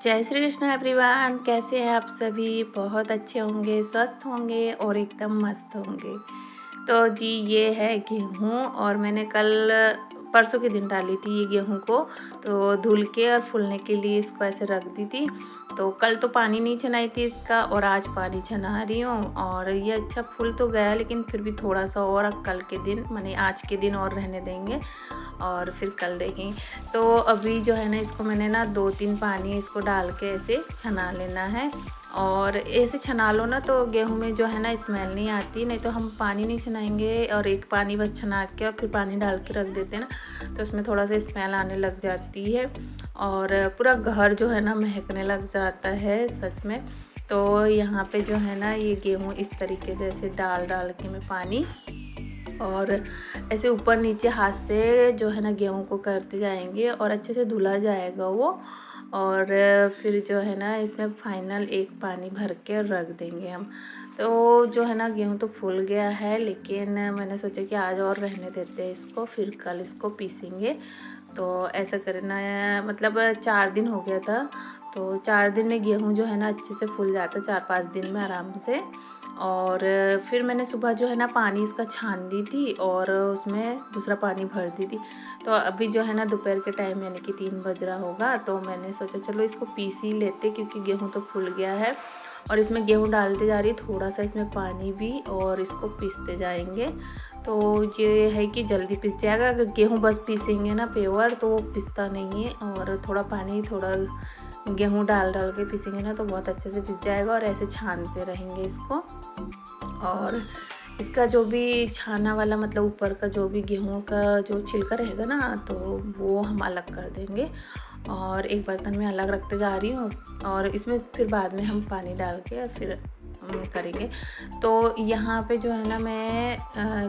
जय श्री कृष्ण एवरीवन। कैसे हैं आप सभी? बहुत अच्छे होंगे, स्वस्थ होंगे और एकदम मस्त होंगे। तो जी ये है गेहूँ और मैंने कल परसों के दिन डाली थी ये गेहूँ को, तो धुल के और फूलने के लिए इसको ऐसे रख दी थी। तो कल तो पानी नहीं छनाई थी इसका और आज पानी छना रही हूँ और ये अच्छा फूल तो गया, लेकिन फिर भी थोड़ा सा और कल के दिन माने आज के दिन और रहने देंगे और फिर कल देखेंगे। तो अभी जो है ना इसको मैंने ना 2-3 पानी इसको डाल के ऐसे छना लेना है और ऐसे छना लो ना तो गेहूं में जो है ना स्मेल नहीं आती। नहीं तो हम पानी नहीं छनाएंगे और एक पानी बस छना के और फिर पानी डाल के रख देते हैं ना, तो उसमें थोड़ा सा स्मेल आने लग जाती है और पूरा घर जो है ना महकने लग जाता है सच में। तो यहाँ पे जो है ना ये गेहूं इस तरीके से ऐसे डाल के मैं पानी और ऐसे ऊपर नीचे हाथ से जो है ना गेहूं को करते जाएंगे और अच्छे से धुला जाएगा वो। और फिर जो है ना इसमें फाइनल एक पानी भर के रख देंगे हम। तो जो है ना गेहूं तो फूल गया है, लेकिन मैंने सोचा कि आज और रहने देते हैं इसको, फिर कल इसको पीसेंगे। तो ऐसा करना है, मतलब 4 दिन हो गया था, तो 4 दिन में गेहूं जो है ना अच्छे से फूल जाता है, 4-5 दिन में आराम से। और फिर मैंने सुबह जो है ना पानी इसका छान दी थी और उसमें दूसरा पानी भर दी थी। तो अभी जो है ना दोपहर के टाइम यानी कि 3 बज रहा होगा, तो मैंने सोचा चलो इसको पीस ही लेते, क्योंकि गेहूं तो फूल गया है और इसमें गेहूं डालते जा रही है थोड़ा सा इसमें पानी भी और इसको पीसते जाएंगे। तो ये है कि जल्दी पिस जाएगा। अगर गेहूं बस पीसेंगे ना प्योर तो वो पिसता नहीं है, और थोड़ा पानी थोड़ा गेहूं डाल के पीसेंगे ना तो बहुत अच्छे से पिस जाएगा। और ऐसे छानते रहेंगे इसको और इसका जो भी छाना वाला मतलब ऊपर का जो भी गेहूं का जो छिलका रहेगा ना, तो वो हम अलग कर देंगे और एक बर्तन में अलग रखते जा रही हूँ। और इसमें फिर बाद में हम पानी डाल के फिर करेंगे। तो यहाँ पे जो है ना मैं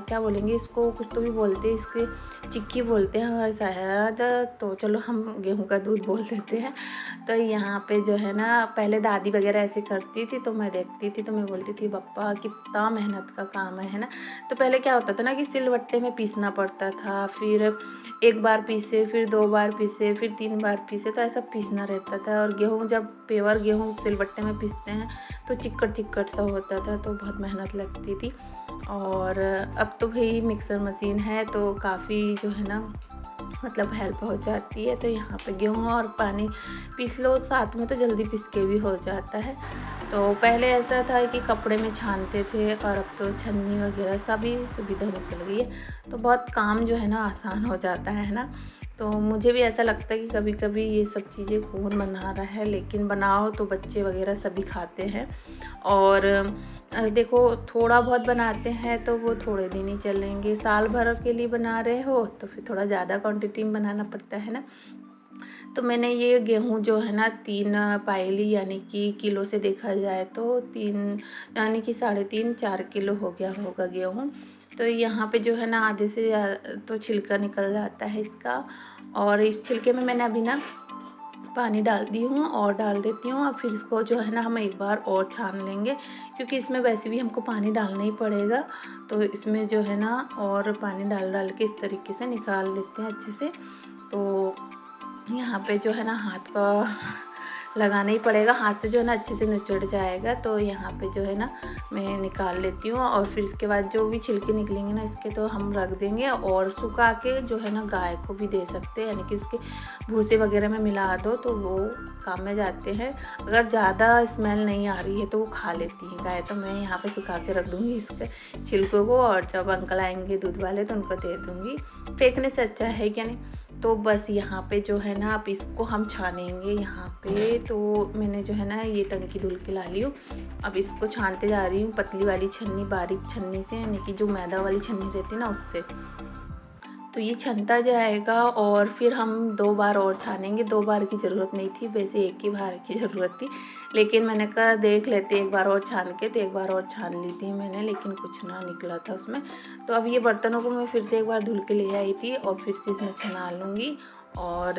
क्या बोलेंगे इसको, कुछ तो भी बोलते हैं, इसके चिक्की बोलते हैं हाँ शायद, तो चलो हम गेहूं का दूध बोल देते हैं। तो यहाँ पे जो है ना पहले दादी वगैरह ऐसे करती थी तो मैं देखती थी, तो मैं बोलती थी पप्पा कितना मेहनत का काम है ना। तो पहले क्या होता था ना कि सिलबट्टे में पीसना पड़ता था, फिर एक बार पीसे, फिर 2 बार पीसे, फिर 3 बार पीसे, तो ऐसा पीसना रहता था। और गेहूँ जब प्योर गेहूँ सिलबट्टे में पीसते हैं तो चिक्कड़ सा होता था, तो बहुत मेहनत लगती थी। और अब तो भाई मिक्सर मशीन है तो काफ़ी जो है ना मतलब हेल्प हो जाती है। तो यहाँ पे गेहूँ और पानी पीस लो साथ में तो जल्दी पीस के भी हो जाता है। तो पहले ऐसा था कि कपड़े में छानते थे और अब तो छन्नी वगैरह सभी सुविधा निकल गई है, तो बहुत काम जो है ना आसान हो जाता है ना। तो मुझे भी ऐसा लगता है कि कभी कभी ये सब चीज़ें कौन बना रहा है, लेकिन बनाओ तो बच्चे वगैरह सभी खाते हैं। और देखो थोड़ा बहुत बनाते हैं तो वो थोड़े दिन ही चलेंगे, साल भर के लिए बना रहे हो तो फिर थोड़ा ज़्यादा क्वांटिटी में बनाना पड़ता है ना। तो मैंने ये गेहूँ जो है ना 3 पायली यानी कि किलो से देखा जाए तो 3 यानी कि 3.5-4 किलो हो गया होगा गेहूँ। तो यहाँ पे जो है ना आधे से तो छिलका निकल जाता है इसका, और इस छिलके में मैंने अभी ना पानी डाल दी हूँ और डाल देती हूँ। और फिर इसको जो है ना हम एक बार और छान लेंगे, क्योंकि इसमें वैसे भी हमको पानी डालना ही पड़ेगा। तो इसमें जो है ना और पानी डाल के इस तरीके से निकाल लेते हैं अच्छे से। तो यहाँ पे जो है ना हाथ का लगाना ही पड़ेगा, हाथ से जो है ना अच्छे से निचड़ जाएगा। तो यहाँ पे जो है ना मैं निकाल लेती हूँ और फिर इसके बाद जो भी छिलके निकलेंगे ना इसके तो हम रख देंगे और सुखा के जो है ना गाय को भी दे सकते हैं, यानी कि उसके भूसे वगैरह में मिला दो तो वो काम में जाते हैं। अगर ज़्यादा स्मेल नहीं आ रही है तो वो खा लेती हैं गाय। तो मैं यहाँ पे सुखा के रख दूँगी इसके छिलकों को, और जब अंकल आएंगे दूध वाले तो उनको दे दूँगी, फेंकने से अच्छा है क्या नहीं। तो बस यहाँ पे जो है ना अब इसको हम छानेंगे। यहाँ पे तो मैंने जो है ना ये टंकी धुल के ला ली हूँ, अब इसको छानते जा रही हूँ पतली वाली छन्नी, बारीक छन्नी से, यानी कि जो मैदा वाली छन्नी रहती है ना उससे। तो ये छनता जाएगा और फिर हम 2 बार और छानेंगे। 2 बार की ज़रूरत नहीं थी, वैसे एक ही बार की ज़रूरत थी, लेकिन मैंने कहा देख लेते एक बार और छान के, तो एक बार और छान ली थी मैंने, लेकिन कुछ ना निकला था उसमें। तो अब ये बर्तनों को मैं फिर से एक बार धुल के ले आई थी और फिर से इसमें छना लूँगी। और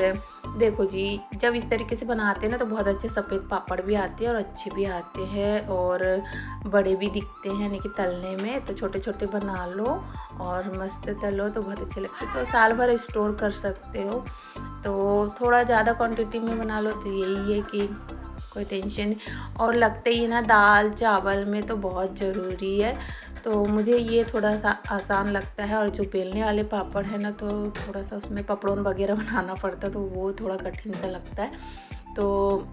देखो जी जब इस तरीके से बनाते हैं ना तो बहुत अच्छे सफ़ेद पापड़ भी आते हैं और अच्छे भी आते हैं और बड़े भी दिखते हैं, यानी कि तलने में। तो छोटे छोटे बना लो और मस्त तलो तो बहुत अच्छे लगते हैं, तो साल भर स्टोर कर सकते हो। तो थोड़ा ज़्यादा क्वांटिटी में बना लो तो यही है कि कोई टेंशन नहीं। और लगते ही ना दाल चावल में तो बहुत ज़रूरी है, तो मुझे ये थोड़ा सा आसान लगता है। और जो बेलने वाले पापड़ है ना, तो थोड़ा सा उसमें पपड़ोन वगैरह बनाना पड़ता है, तो वो थोड़ा कठिन सा लगता है। तो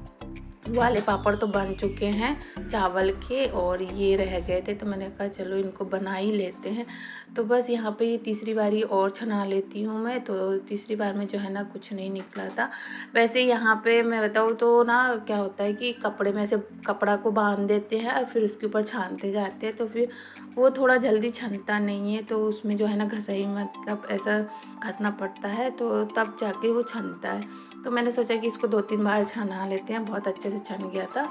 वाले पापड़ तो बन चुके हैं चावल के, और ये रह गए थे, तो मैंने कहा चलो इनको बना ही लेते हैं। तो बस यहाँ पे ये तीसरी बारी और छना लेती हूँ मैं। तो तीसरी बार में जो है ना कुछ नहीं निकला था। वैसे यहाँ पे मैं बताऊँ तो ना क्या होता है कि कपड़े में से कपड़ा को बांध देते हैं और फिर उसके ऊपर छानते जाते हैं, तो फिर वो थोड़ा जल्दी छनता नहीं है, तो उसमें जो है ना घसाई मतलब ऐसा घसना पड़ता है, तो तब जाके वो छनता है। तो मैंने सोचा कि इसको 2-3 बार छना लेते हैं, बहुत अच्छे से छन गया था।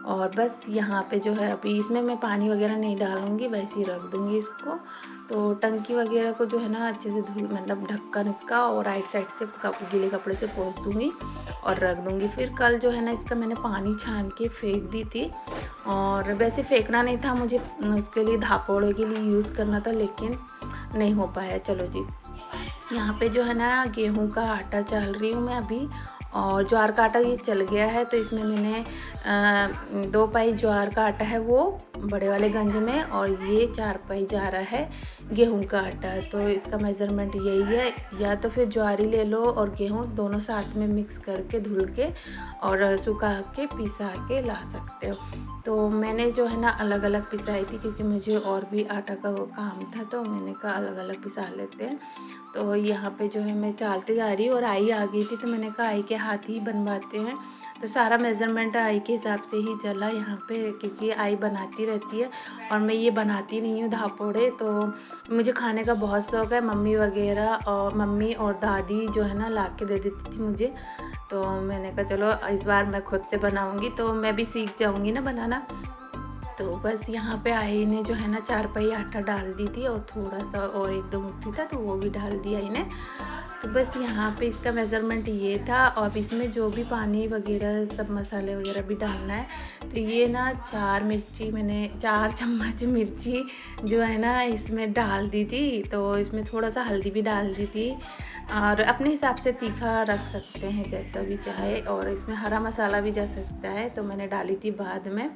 और बस यहाँ पे जो है अभी इसमें मैं पानी वगैरह नहीं डालूँगी, वैसे ही रख दूँगी इसको। तो टंकी वगैरह को जो है ना अच्छे से धुल मतलब ढक्कन इसका और राइट साइड से गीले कपड़े से पोंछ दूँगी और रख दूँगी। फिर कल जो है ना इसका मैंने पानी छान के फेंक दी थी, और वैसे फेंकना नहीं था मुझे, उसके लिए धापोड़े के लिए यूज़ करना था, लेकिन नहीं हो पाया। चलो जी, यहाँ पे जो है ना गेहूं का आटा चाल रही हूँ मैं अभी, और ज्वार का आटा ये चल गया है, तो इसमें मैंने 2 पाई ज्वार का आटा है वो बड़े वाले गंज में, और ये 4 पाई जा रहा है गेहूं का आटा। तो इसका मेज़रमेंट यही है, या तो फिर ज्वारी ले लो और गेहूं दोनों साथ में मिक्स करके धुल के और सुखा के पिसा के ला सकते हो। तो मैंने जो है ना अलग अलग पिसाई थी, क्योंकि मुझे और भी आटा का वो काम था, तो मैंने कहा अलग अलग पिसा लेते हैं। तो यहाँ पे जो है मैं चालते जा रही हूँ, और आई आ गई थी, तो मैंने कहा आई के हाथ ही बनवाते हैं। तो सारा मेज़रमेंट आई के हिसाब से ही चला यहाँ पे, क्योंकि आई बनाती रहती है और मैं ये बनाती नहीं हूँ धापोड़े। तो मुझे खाने का बहुत शौक़ है, मम्मी वगैरह और मम्मी और दादी जो है ना ला के दे देती थी मुझे। तो मैंने कहा चलो इस बार मैं खुद से बनाऊँगी, तो मैं भी सीख जाऊँगी ना बनाना। तो बस यहाँ पे आई ने जो है ना 4 पाई आटा डाल दी थी, और थोड़ा सा और 1-2 मुट्ठी था, तो वो भी डाल दिया इन्हें। तो बस यहाँ पे इसका मेज़रमेंट ये था, और इसमें जो भी पानी वगैरह सब मसाले वगैरह भी डालना है। तो ये ना 4 मिर्ची मैंने 4 चम्मच मिर्ची जो है ना इसमें डाल दी थी। तो इसमें थोड़ा सा हल्दी भी डाल दी थी, और अपने हिसाब से तीखा रख सकते हैं जैसा भी चाहे, और इसमें हरा मसाला भी जा सकता है, तो मैंने डाली थी बाद में।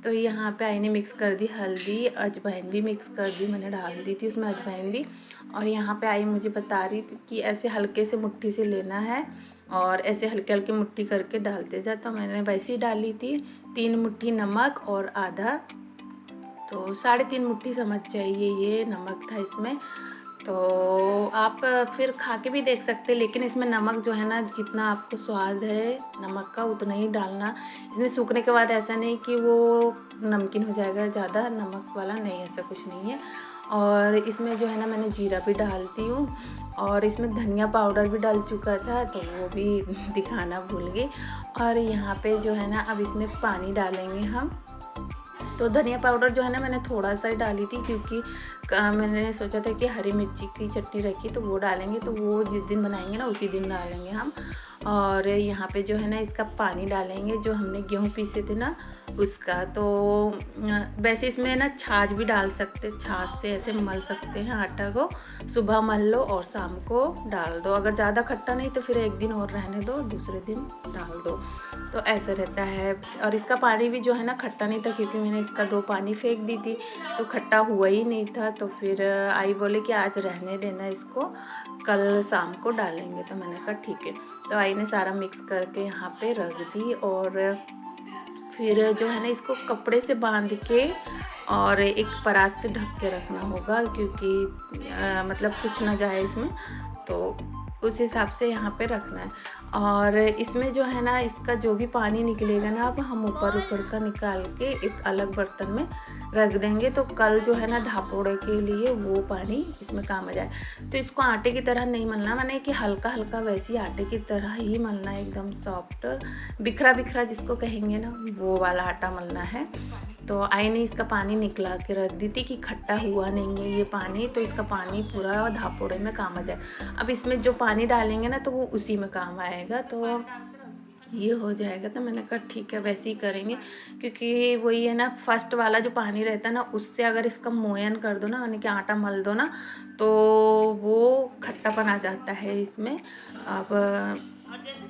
तो यहाँ पे आई ने मिक्स कर दी हल्दी, अजवाइन भी मिक्स कर दी, मैंने डाल दी थी उसमें अजवाइन भी। और यहाँ पे आई मुझे बता रही थी कि ऐसे हल्के से मुट्ठी से लेना है, और ऐसे हल्के हल्के मुट्ठी करके डालते जा। तो मैंने वैसे ही डाली थी 3 मुट्ठी नमक और आधा, तो 3.5 मुट्ठी समझ जाइए ये नमक था इसमें। तो आप फिर खा के भी देख सकते हैं, लेकिन इसमें नमक जो है ना जितना आपको स्वाद है नमक का उतना ही डालना। इसमें सूखने के बाद ऐसा नहीं कि वो नमकीन हो जाएगा ज़्यादा नमक वाला, नहीं ऐसा कुछ नहीं है। और इसमें जो है ना मैंने जीरा भी डालती हूँ, और इसमें धनिया पाउडर भी डाल चुका था, तो वो भी दिखाना भूल गई। और यहाँ पे जो है ना अब इसमें पानी डालेंगे हम। तो धनिया पाउडर जो है ना मैंने थोड़ा सा ही डाली थी, क्योंकि मैंने सोचा था कि हरी मिर्ची की चटनी रखी तो वो डालेंगे, तो वो जिस दिन बनाएंगे ना उसी दिन डालेंगे हम। और यहाँ पे जो है ना इसका पानी डालेंगे जो हमने गेहूँ पीसे थे ना उसका। तो वैसे इसमें ना छाछ भी डाल सकते, छाछ से ऐसे मल सकते हैं आटा को, सुबह मल लो और शाम को डाल दो। अगर ज़्यादा खट्टा नहीं तो फिर एक दिन और रहने दो, दूसरे दिन डाल दो, तो ऐसा रहता है। और इसका पानी भी जो है ना खट्टा नहीं था, क्योंकि मैंने इसका 2 पानी फेंक दी थी, तो खट्टा हुआ ही नहीं था। तो फिर आई बोले कि आज रहने देना इसको, कल शाम को डालेंगे। तो मैंने कहा ठीक है। तो आई ने सारा मिक्स करके यहाँ पे रख दी, और फिर जो है ना इसको कपड़े से बांध के और एक परात से ढक के रखना होगा, क्योंकि मतलब कुछ ना जाए इसमें, तो उस हिसाब से यहाँ पे रखना है। और इसमें जो है ना इसका जो भी पानी निकलेगा ना अब हम ऊपर का निकाल के एक अलग बर्तन में रख देंगे, तो कल जो है ना धापोड़े के लिए वो पानी इसमें काम आ जाए। तो इसको आटे की तरह नहीं मलना, माने कि हल्का हल्का वैसे ही आटे की तरह ही मलना है, एकदम सॉफ्ट बिखरा बिखरा जिसको कहेंगे ना वो वाला आटा मलना है। तो आई ने इसका पानी निकला के रख दी थी कि खट्टा हुआ नहीं है ये पानी, तो इसका पानी पूरा धापोड़े में काम आ जाए। अब इसमें जो पानी डालेंगे ना तो वो उसी में काम आएगा। तो ये हो जाएगा। तो मैंने कहा ठीक है वैसे ही करेंगे, क्योंकि वही है ना, फर्स्ट वाला जो पानी रहता है ना उससे अगर इसका मोयन कर दो ना, यानी कि आटा मल दो ना, तो वो खट्टापन आ जाता है इसमें। अब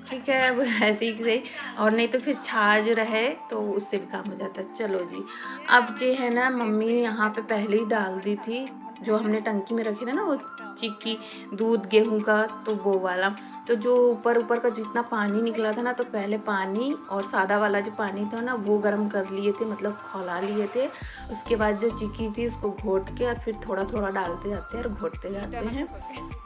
ठीक है, अब ऐसे ही सही, और नहीं तो फिर छाछ रहे तो उससे भी काम हो जाता है। चलो जी, अब जो है ना मम्मी यहाँ पे पहले ही डाल दी थी, जो हमने टंकी में रखी थी ना वो चिक्की दूध गेहूं का, तो वो वाला। तो जो ऊपर ऊपर का जितना पानी निकला था ना, तो पहले पानी और सादा वाला जो पानी था ना वो गर्म कर लिए थे, मतलब खौला लिए थे। उसके बाद जो चिक्की थी उसको घोट के और फिर थोड़ा थोड़ा डालते जाते हैं और घोटते जाते हैं।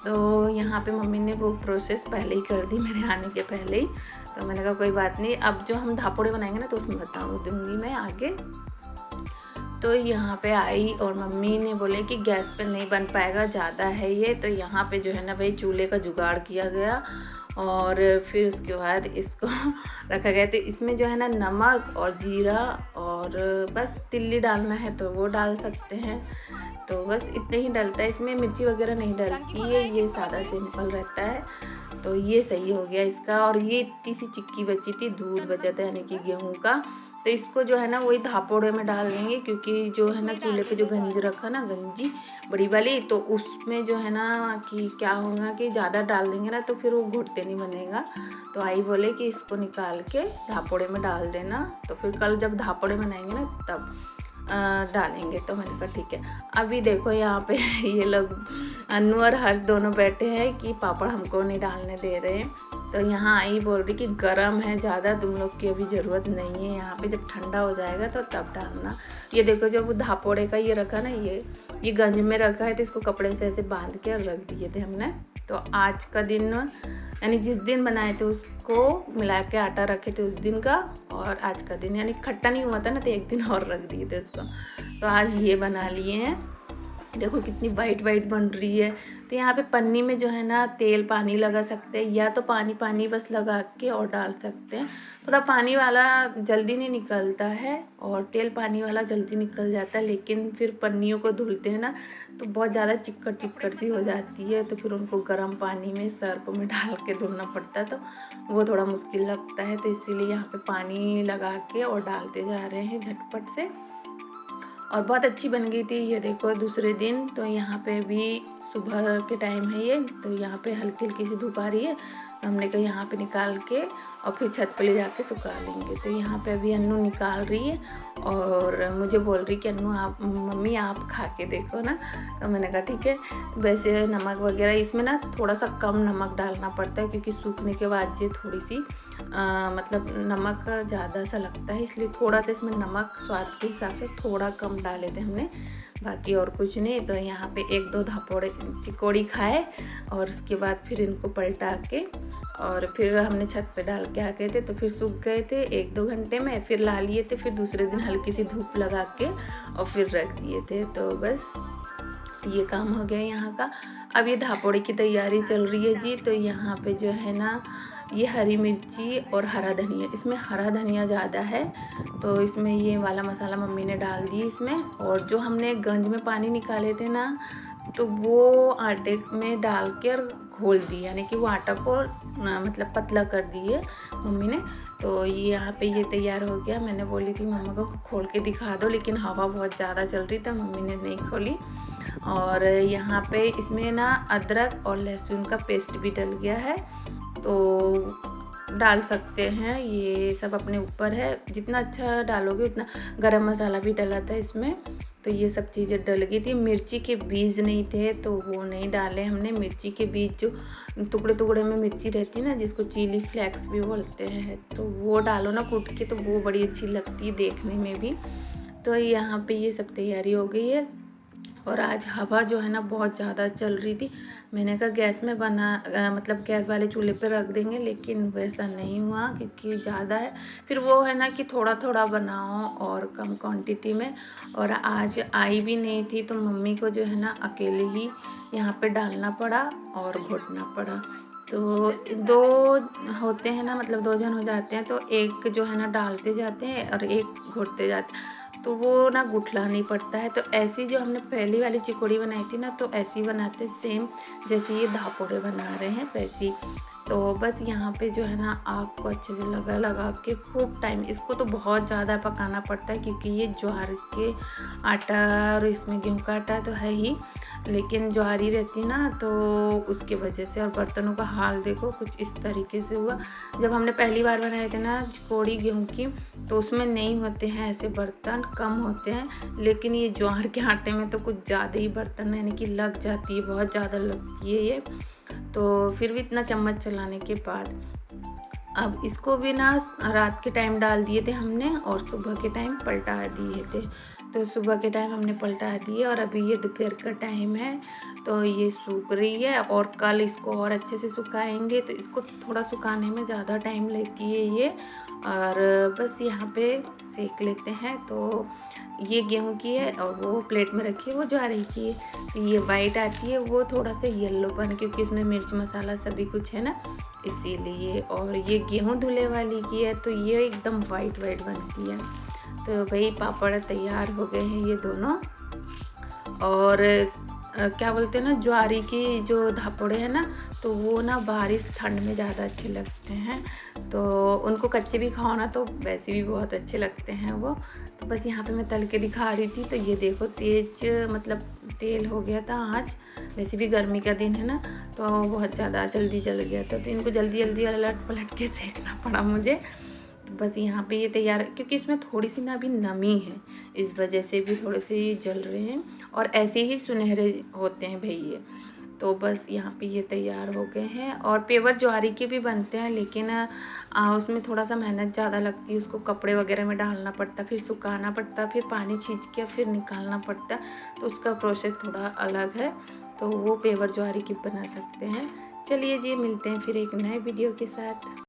तो यहाँ पे मम्मी ने वो प्रोसेस पहले ही कर दी मेरे आने के पहले ही। तो मैंने कहा कोई बात नहीं, अब जो हम धापोड़े बनाएंगे ना तो उसमें दूंगी मैं आगे। तो यहाँ पे आई और मम्मी ने बोले कि गैस पे नहीं बन पाएगा, ज़्यादा है ये। तो यहाँ पे जो है ना भाई चूल्हे का जुगाड़ किया गया और फिर उसके बाद इसको रखा गया। तो इसमें जो है ना नमक और जीरा और बस तिल्ली डालना है तो वो डाल सकते हैं। तो बस इतने ही डलता है, इसमें मिर्ची वगैरह नहीं डलती है, ये सादा सिंपल रहता है। तो ये सही हो गया इसका। और ये इतनी सी चिक्की बची थी, दूध बचा था यानी कि गेहूँ का। तो इसको जो है ना वही धापोड़े में डाल देंगे, क्योंकि जो है ना चूल्हे पे जो गंज रखा ना, गंजी बड़ी वाली, तो उसमें जो है ना कि क्या होगा कि ज़्यादा डाल देंगे ना तो फिर वो घुटते नहीं बनेगा। तो आई बोले कि इसको निकाल के धापोड़े में डाल देना, तो फिर कल जब धापोड़े बनाएंगे ना तब डालेंगे। तो मैंने कहा ठीक है। अभी देखो यहाँ पे ये लोग अनु और हर्ष दोनों बैठे हैं कि पापड़ हमको नहीं डालने दे रहे हैं। तो यहाँ आई बोल रही कि गरम है ज़्यादा, तुम लोग की अभी ज़रूरत नहीं है, यहाँ पे जब ठंडा हो जाएगा तो तब डालना। ये देखो जब वो धापोड़े का ये रखा ना, ये गंज में रखा है, तो इसको कपड़े से ऐसे बांध के रख दिए थे हमने। तो आज का दिन यानी जिस दिन बनाए थे उसको मिला के आटा रखे थे उस दिन का, और आज का दिन यानी खट्टा नहीं हुआ था ना तो एक दिन और रख दिए थे उसको। तो आज ये बना लिए हैं। देखो कितनी वाइट वाइट बन रही है। तो यहाँ पे पन्नी में जो है ना तेल पानी लगा सकते हैं, या तो पानी पानी बस लगा के और डाल सकते हैं। थोड़ा पानी वाला जल्दी नहीं निकलता है और तेल पानी वाला जल्दी निकल जाता है, लेकिन फिर पन्नियों को धुलते हैं ना तो बहुत ज़्यादा चिक्कड़ चिक्कड़ सी हो जाती है, तो फिर उनको गर्म पानी में सर्फ में डाल के धुलना पड़ता है, तो वो थोड़ा मुश्किल लगता है। तो इसीलिए यहाँ पे पानी लगा के और डालते जा रहे हैं झटपट से। और बहुत अच्छी बन गई थी ये देखो दूसरे दिन। तो यहाँ पे भी सुबह के टाइम है ये, तो यहाँ पे हल्की हल्की सी धूप आ रही है, तो हमने कहा यहाँ पे निकाल के और फिर छत पे ले जाके सुखा लेंगे। तो यहाँ पे अभी अन्नू निकाल रही है और मुझे बोल रही कि अन्नू आप मम्मी आप खा के देखो ना। तो मैंने कहा ठीक है। वैसे नमक वगैरह इसमें ना थोड़ा सा कम नमक डालना पड़ता है, क्योंकि सूखने के बाद ये थोड़ी सी मतलब नमक ज़्यादा सा लगता है, इसलिए थोड़ा सा इसमें नमक स्वाद के हिसाब से थोड़ा कम डाले थे हमने, बाकी और कुछ नहीं। तो यहाँ पे एक दो धापोड़े चिकोड़ी खाए और उसके बाद फिर इनको पलटा के और फिर हमने छत पे डाल के आ गए थे। तो फिर सूख गए थे 1-2 घंटे में, फिर ला लिए थे, फिर दूसरे दिन हल्की सी धूप लगा के और फिर रख दिए थे। तो बस ये काम हो गया यहाँ का। अब ये धापोड़े की तैयारी चल रही है जी। तो यहाँ पे जो है ना ये हरी मिर्ची और हरा धनिया, इसमें हरा धनिया ज़्यादा है, तो इसमें ये वाला मसाला मम्मी ने डाल दिए इसमें। और जो हमने गंज में पानी निकाले थे ना, तो वो आटे में डाल कर घोल दिए, यानी कि वो आटा को मतलब पतला कर दिए मम्मी ने। तो ये यहाँ पे ये तैयार हो गया। मैंने बोली थी मम्मा को खोल के दिखा दो, लेकिन हवा बहुत ज़्यादा चल रही था, मम्मी ने नहीं खोली। और यहाँ पे इसमें ना अदरक और लहसुन का पेस्ट भी डल गया है, तो डाल सकते हैं, ये सब अपने ऊपर है, जितना अच्छा डालोगे उतना। गरम मसाला भी डला था इसमें, तो ये सब चीज़ें डल गई थी। मिर्ची के बीज नहीं थे तो वो नहीं डाले हमने। मिर्ची के बीज जो टुकड़े टुकड़े में मिर्ची रहती है ना, जिसको चिली फ्लेक्स भी बोलते हैं, तो वो डालो ना कूट के, तो वो बड़ी अच्छी लगती है देखने में भी। तो यहाँ पे ये सब तैयारी हो गई है। और आज हवा जो है ना बहुत ज़्यादा चल रही थी। मैंने कहा गैस में मतलब गैस वाले चूल्हे पे रख देंगे, लेकिन वैसा नहीं हुआ क्योंकि ज़्यादा है। फिर वो है ना कि थोड़ा थोड़ा बनाओ और कम क्वांटिटी में। और आज आई भी नहीं थी, तो मम्मी को जो है ना अकेले ही यहाँ पे डालना पड़ा और घोटना पड़ा। तो 2 होते हैं ना, मतलब 2 जन हो जाते हैं, तो एक जो है ना डालते जाते हैं और एक घोटते जाते हैं, तो वो ना गुठला नहीं पड़ता है। तो ऐसी जो हमने पहली वाली चिकोड़ी बनाई थी ना, तो ऐसी बनाते सेम जैसे ये धापोड़े बना रहे हैं वैसी। तो बस यहाँ पे जो है ना आग को अच्छे से लगा के खूब टाइम, इसको तो बहुत ज़्यादा पकाना पड़ता है क्योंकि ये ज्वार के आटा और इसमें गेहूं का आटा तो है ही, लेकिन ज्वारी रहती ना तो उसकी वजह से। और बर्तनों का हाल देखो कुछ इस तरीके से हुआ। जब हमने पहली बार बनाए थे ना कोड़ी गेहूं की, तो उसमें नहीं होते हैं ऐसे बर्तन, कम होते हैं, लेकिन ये ज्वार के आटे में तो कुछ ज़्यादा ही बर्तन यानी कि लग जाती है, बहुत ज़्यादा लगती है ये। तो फिर भी इतना चम्मच चलाने के बाद अब इसको भी ना रात के टाइम डाल दिए थे हमने और सुबह के टाइम पलटा दिए थे। तो सुबह के टाइम हमने पलटा दिए और अभी ये दोपहर का टाइम है, तो ये सूख रही है और कल इसको और अच्छे से सुखाएंगे। तो इसको थोड़ा सुखाने में ज़्यादा टाइम लेती है ये, और बस यहाँ पे सेक लेते हैं। तो ये गेहूं की है और वो प्लेट में रखी है वो ज्वारी की है। तो ये वाइट आती है वो थोड़ा सा येलोपन, क्योंकि इसमें मिर्च मसाला सभी कुछ है ना इसीलिए। और ये गेहूं धुले वाली की है तो ये एकदम वाइट वाइट बनती है। तो भाई पापड़ तैयार हो गए हैं ये दोनों। और क्या बोलते हैं ना, ज्वारी की जो धापड़े हैं ना, तो वो ना बारिश ठंड में ज़्यादा अच्छे लगते हैं। तो उनको कच्चे भी खाओ ना तो वैसे भी बहुत अच्छे लगते हैं वो। तो बस यहाँ पे मैं तल के दिखा रही थी। तो ये देखो तेज मतलब तेल हो गया था आज, वैसे भी गर्मी का दिन है ना तो बहुत ज़्यादा जल्दी जल गया था, तो इनको जल्दी जल्दी अलट पलट के सेकना पड़ा मुझे। तो बस यहाँ पे ये तैयार, क्योंकि इसमें थोड़ी सी ना अभी नमी है, इस वजह से भी थोड़े से ये जल रहे हैं और ऐसे ही सुनहरे होते हैं भाई ये। तो बस यहाँ पे ये तैयार हो गए हैं। और पेवर ज्वारी के भी बनते हैं, लेकिन उसमें थोड़ा सा मेहनत ज़्यादा लगती है, उसको कपड़े वगैरह में डालना पड़ता, फिर सुखाना पड़ता, फिर पानी छींच के फिर निकालना पड़ता, तो उसका प्रोसेस थोड़ा अलग है। तो वो पेवर ज्वारी की बना सकते हैं। चलिए जी, मिलते हैं फिर एक नए वीडियो के साथ।